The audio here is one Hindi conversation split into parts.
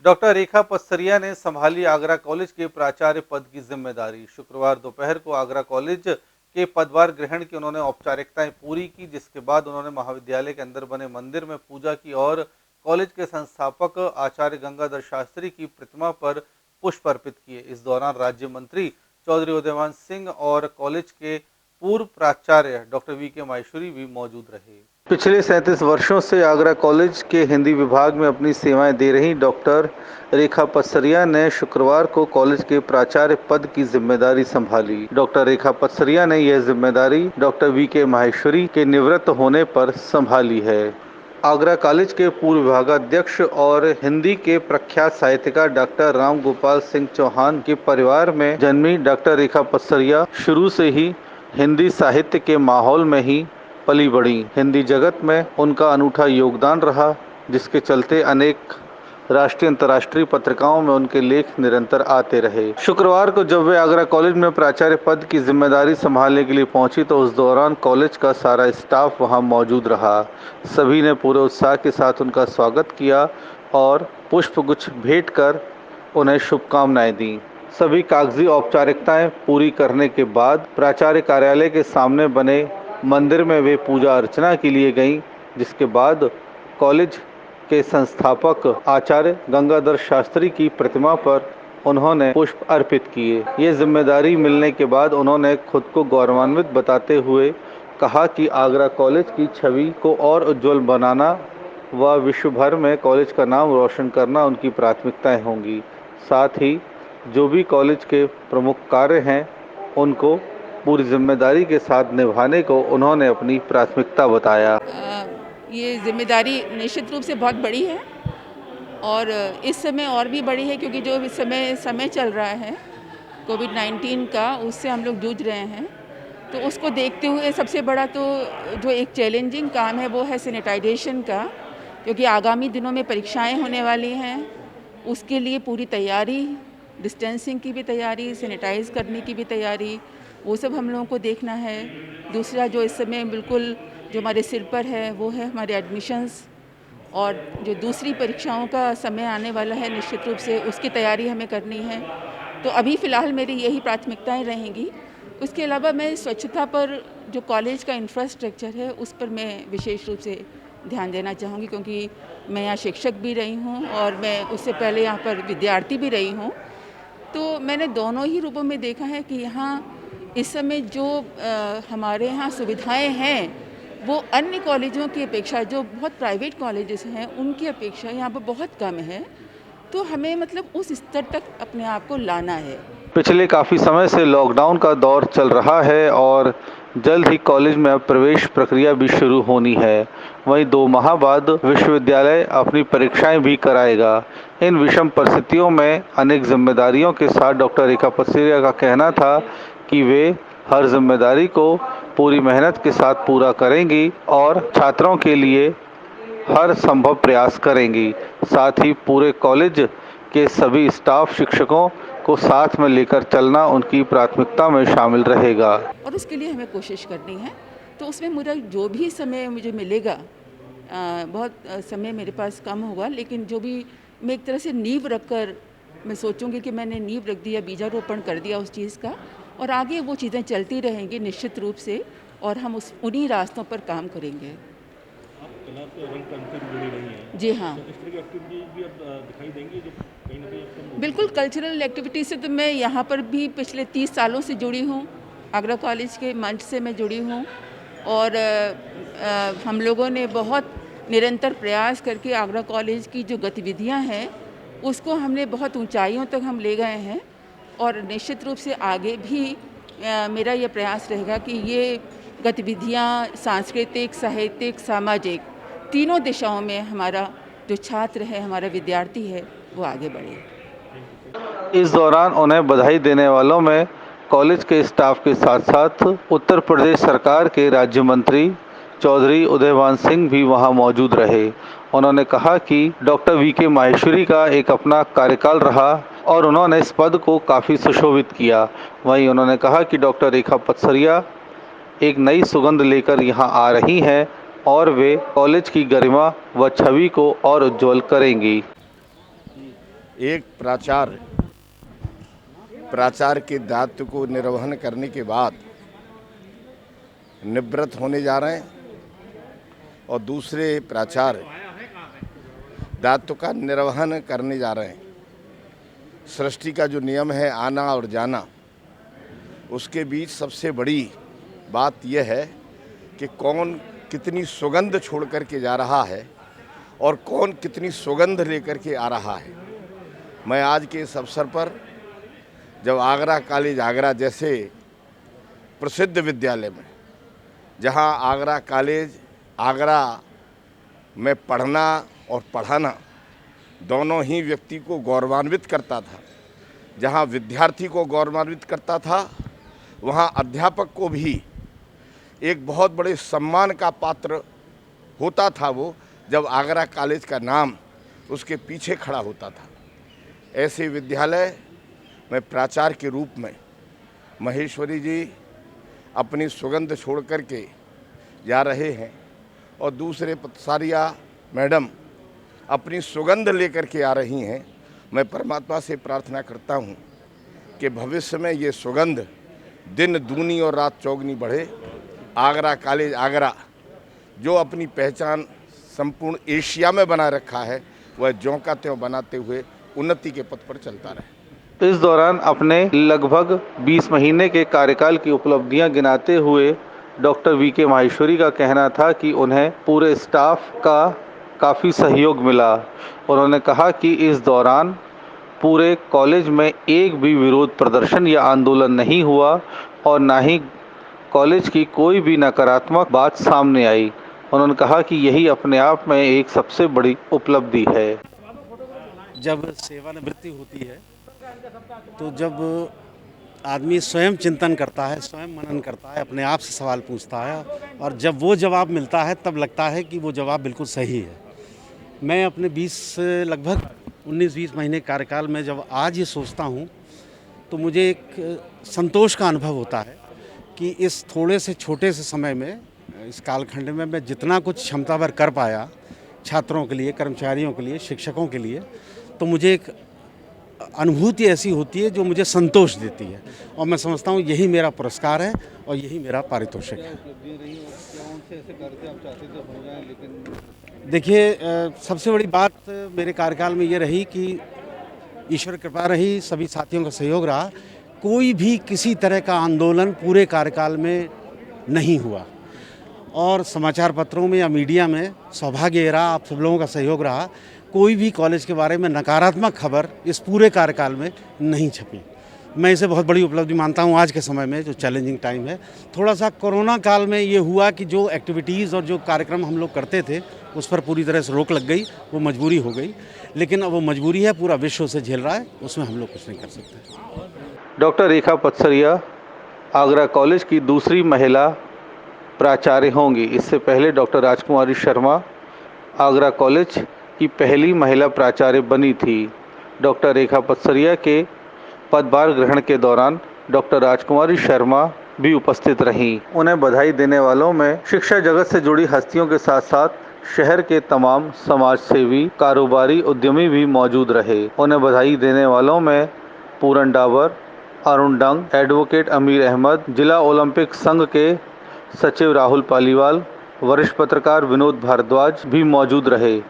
डॉक्टर रेखा पसरिया ने संभाली आगरा कॉलेज के प्राचार्य पद की जिम्मेदारी। शुक्रवार दोपहर को आगरा कॉलेज के पदभार ग्रहण की उन्होंने औपचारिकताएं पूरी की, जिसके बाद उन्होंने महाविद्यालय के अंदर बने मंदिर में पूजा की और कॉलेज के संस्थापक आचार्य गंगाधर शास्त्री की प्रतिमा पर पुष्प अर्पित किए। इस दौरान राज्य मंत्री चौधरी उदयवान सिंह और कॉलेज के पूर्व प्राचार्य डॉक्टर वी.के. माहेश्वरी भी मौजूद रहे। पिछले 37 वर्षों से आगरा कॉलेज के हिंदी विभाग में अपनी सेवाएं दे रही डॉक्टर रेखा पसरिया ने शुक्रवार को कॉलेज के प्राचार्य पद की जिम्मेदारी संभाली। डॉक्टर रेखा पसरिया ने यह जिम्मेदारी डॉक्टर वी.के. माहेश्वरी के निवृत्त होने पर संभाली है। आगरा कॉलेज के पूर्व विभागाध्यक्ष और हिंदी के प्रख्यात साहित्यकार डॉक्टर राम गोपाल सिंह चौहान के परिवार में जन्मी डॉक्टर रेखा पसरिया शुरू से ही हिंदी साहित्य के माहौल में ही पली बढ़ी। हिंदी जगत में उनका अनूठा योगदान रहा, जिसके चलते अनेक राष्ट्रीय अंतर्राष्ट्रीय पत्रिकाओं में उनके लेख निरंतर आते रहे। शुक्रवार को जब वे आगरा कॉलेज में प्राचार्य पद की जिम्मेदारी संभालने के लिए पहुंची तो उस दौरान कॉलेज का सारा स्टाफ वहां मौजूद रहा। सभी ने पूरे उत्साह के साथ उनका स्वागत किया और पुष्पगुच्छ भेंट कर उन्हें शुभकामनाएं दी। सभी कागजी औपचारिकताएं पूरी करने के बाद प्राचार्य कार्यालय के सामने बने मंदिर में वे पूजा अर्चना के लिए गईं, जिसके बाद कॉलेज के संस्थापक आचार्य गंगाधर शास्त्री की प्रतिमा पर उन्होंने पुष्प अर्पित किए। ये जिम्मेदारी मिलने के बाद उन्होंने खुद को गौरवान्वित बताते हुए कहा कि आगरा कॉलेज की छवि को और उज्जवल बनाना व विश्व भर में कॉलेज का नाम रोशन करना उनकी प्राथमिकताएं होंगी। साथ ही जो भी कॉलेज के प्रमुख कार्य हैं उनको पूरी जिम्मेदारी के साथ निभाने को उन्होंने अपनी प्राथमिकता बताया। ये जिम्मेदारी निश्चित रूप से बहुत बड़ी है और इस समय और भी बड़ी है, क्योंकि जो इस समय चल रहा है कोविड-19 का, उससे हम लोग जूझ रहे हैं। तो उसको देखते हुए सबसे बड़ा तो जो एक चैलेंजिंग काम है वो है सैनिटाइजेशन का, क्योंकि आगामी दिनों में परीक्षाएं होने वाली हैं। उसके लिए पूरी तैयारी, डिस्टेंसिंग की भी तैयारी, सैनिटाइज करने की भी तैयारी, वो सब हम लोगों को देखना है। दूसरा जो इस समय बिल्कुल जो हमारे सिर पर है वो है हमारे एडमिशन्स, और जो दूसरी परीक्षाओं का समय आने वाला है निश्चित रूप से उसकी तैयारी हमें करनी है। तो अभी फ़िलहाल मेरी यही प्राथमिकताएं रहेंगी। उसके अलावा मैं स्वच्छता पर, जो कॉलेज का इंफ्रास्ट्रक्चर है उस पर मैं विशेष रूप से ध्यान देना चाहूँगी, क्योंकि मैं यहाँ शिक्षक भी रही हूँ और मैं उससे पहले यहाँ पर विद्यार्थी भी रही हूँ। तो मैंने दोनों ही रूपों में देखा है कि यहाँ इस समय जो हमारे यहाँ सुविधाएं हैं वो अन्य कॉलेजों की अपेक्षा, जो बहुत प्राइवेट कॉलेजेस हैं उनकी अपेक्षा यहाँ पर बहुत कम है। तो हमें मतलब उस स्तर तक अपने आप को लाना है। पिछले काफ़ी समय से लॉकडाउन का दौर चल रहा है और जल्द ही कॉलेज में अब प्रवेश प्रक्रिया भी शुरू होनी है। वहीं 2 माह बाद विश्वविद्यालय अपनी परीक्षाएं भी कराएगा। इन विषम परिस्थितियों में अनेक जिम्मेदारियों के साथ डॉक्टर रेखा पसरिया का कहना था कि वे हर जिम्मेदारी को पूरी मेहनत के साथ पूरा करेंगी और छात्रों के लिए हर संभव प्रयास करेंगी। साथ ही पूरे कॉलेज के सभी स्टाफ शिक्षकों को साथ में लेकर चलना उनकी प्राथमिकता में शामिल रहेगा। और उसके लिए हमें कोशिश करनी है। तो उसमें मेरा जो भी समय मुझे मिलेगा, बहुत समय मेरे पास कम होगा, लेकिन जो भी मैं एक तरह से नींव रखकर मैं सोचूंगी कि मैंने नींव रख दिया, बीजारोपण कर दिया उस चीज़ का, और आगे वो चीज़ें चलती रहेंगी निश्चित रूप से, और हम उन्हीं रास्तों पर काम करेंगे। आप कला से रंग पंच से भी जुड़ी रही हैं। जी हाँ, तो इस तरह की एक्टिविटीज भी अब दिखाई देंगी जो कहीं ना कहीं आपको। बिल्कुल। कल्चरल एक्टिविटी से तो मैं यहाँ पर भी पिछले 30 सालों से जुड़ी हूँ। आगरा कॉलेज के मंच से मैं जुड़ी हूँ और हम लोगों ने बहुत निरंतर प्रयास करके आगरा कॉलेज की जो गतिविधियाँ हैं उसको हमने बहुत ऊंचाइयों तक हम ले गए हैं, और निश्चित रूप से आगे भी मेरा ये प्रयास रहेगा कि ये गतिविधियाँ सांस्कृतिक, साहित्यिक, सामाजिक, तीनों दिशाओं में हमारा जो छात्र है, हमारा विद्यार्थी है, वो आगे बढ़े। इस दौरान उन्हें बधाई देने वालों में कॉलेज के स्टाफ के साथ साथ उत्तर प्रदेश सरकार के राज्य मंत्री चौधरी उदयवान सिंह भी वहां मौजूद रहे। उन्होंने कहा कि डॉक्टर वी.के. माहेश्वरी का एक अपना कार्यकाल रहा और उन्होंने इस पद को काफ़ी सुशोभित किया। वहीं उन्होंने कहा कि डॉक्टर रेखा पसरिया एक नई सुगंध लेकर यहां आ रही हैं और वे कॉलेज की गरिमा व छवि को और उज्जवल करेंगी। एक प्राचार्य के दायित्व को निर्वहन करने के बाद निवृत्त होने जा रहे हैं और दूसरे प्राचार्य दायित्व का निर्वहन करने जा रहे हैं। सृष्टि का जो नियम है आना और जाना, उसके बीच सबसे बड़ी बात यह है कि कौन कितनी सुगंध छोड़ कर के जा रहा है और कौन कितनी सुगंध लेकर के आ रहा है। मैं आज के इस अवसर पर जब आगरा कॉलेज आगरा जैसे प्रसिद्ध विद्यालय में, जहां आगरा कॉलेज आगरा में पढ़ना और पढ़ाना दोनों ही व्यक्ति को गौरवान्वित करता था, जहां विद्यार्थी को गौरवान्वित करता था, वहां अध्यापक को भी एक बहुत बड़े सम्मान का पात्र होता था वो, जब आगरा कॉलेज का नाम उसके पीछे खड़ा होता था। ऐसे विद्यालय में प्राचार्य के रूप में महेश्वरी जी अपनी सुगंध छोड़ कर के जा रहे हैं और दूसरे पतसारिया मैडम अपनी सुगंध लेकर के आ रही हैं। मैं परमात्मा से प्रार्थना करता हूं कि भविष्य में ये सुगंध दिन दूनी और रात चौगनी बढ़े। आगरा कॉलेज आगरा जो अपनी पहचान संपूर्ण एशिया में बना रखा है, वह ज्यों का त्यों बनाते हुए उन्नति के पथ पर चलता रहे। इस दौरान अपने लगभग 20 महीने के कार्यकाल की उपलब्धियां गिनाते हुए डॉक्टर वीके माहेश्वरी का कहना था कि उन्हें पूरे स्टाफ का काफ़ी सहयोग मिला। उन्होंने कहा कि इस दौरान पूरे कॉलेज में एक भी विरोध प्रदर्शन या आंदोलन नहीं हुआ और ना ही कॉलेज की कोई भी नकारात्मक बात सामने आई। उन्होंने कहा कि यही अपने आप में एक सबसे बड़ी उपलब्धि है। जब सेवानिवृत्ति होती है तो जब आदमी स्वयं चिंतन करता है, स्वयं मनन करता है, अपने आप से सवाल पूछता है और जब वो जवाब मिलता है तब लगता है कि वो जवाब बिल्कुल सही है। मैं अपने लगभग 19-20 महीने कार्यकाल में जब आज ये सोचता हूँ तो मुझे एक संतोष का अनुभव होता है कि इस थोड़े से छोटे से समय में, इस कालखंड में मैं जितना कुछ क्षमता भर कर पाया छात्रों के लिए, कर्मचारियों के लिए, शिक्षकों के लिए, तो मुझे एक अनुभूति ऐसी होती है जो मुझे संतोष देती है और मैं समझता हूँ यही मेरा पुरस्कार है और यही मेरा पारितोषिक है। देखिए, सबसे बड़ी बात मेरे कार्यकाल में ये रही कि ईश्वर कृपा रही, सभी साथियों का सहयोग रहा। कोई भी किसी तरह का आंदोलन पूरे कार्यकाल में नहीं हुआ और समाचार पत्रों में या मीडिया में सौभाग्य ये रहा, आप सब लोगों का सहयोग रहा, कोई भी कॉलेज के बारे में नकारात्मक खबर इस पूरे कार्यकाल में नहीं छपी। मैं इसे बहुत बड़ी उपलब्धि मानता हूं आज के समय में, जो चैलेंजिंग टाइम है। थोड़ा सा कोरोना काल में ये हुआ कि जो एक्टिविटीज़ और जो कार्यक्रम हम लोग करते थे उस पर पूरी तरह से रोक लग गई, वो मजबूरी हो गई, लेकिन अब वो मजबूरी है, पूरा विश्व से झेल रहा है, उसमें हम लोग कुछ नहीं कर सकते। डॉक्टर रेखा पतसरिया आगरा कॉलेज की दूसरी महिला प्राचार्य होंगी। इससे पहले डॉक्टर राजकुमारी शर्मा आगरा कॉलेज की पहली महिला प्राचार्य बनी थी। डॉक्टर रेखा पतसरिया के पदभार ग्रहण के दौरान डॉक्टर राजकुमारी शर्मा भी उपस्थित रहीं। उन्हें बधाई देने वालों में शिक्षा जगत से जुड़ी हस्तियों के साथ साथ शहर के तमाम समाजसेवी, कारोबारी, उद्यमी भी मौजूद रहे। उन्हें बधाई देने वालों में पूरन डाबर, अरुण डंग, एडवोकेट अमीर अहमद, जिला ओलंपिक संघ के सचिव राहुल पालीवाल, वरिष्ठ पत्रकार विनोद भारद्वाज भी मौजूद रहे।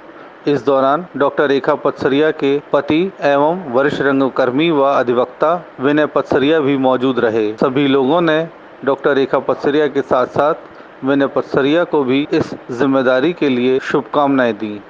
इस दौरान डॉक्टर रेखा पतसरिया के पति एवं वरिष्ठ रंगकर्मी व अधिवक्ता विनय पतसरिया भी मौजूद रहे। सभी लोगों ने डॉक्टर रेखा पतसरिया के साथ साथ विनय पतसरिया को भी इस जिम्मेदारी के लिए शुभकामनाएं दी।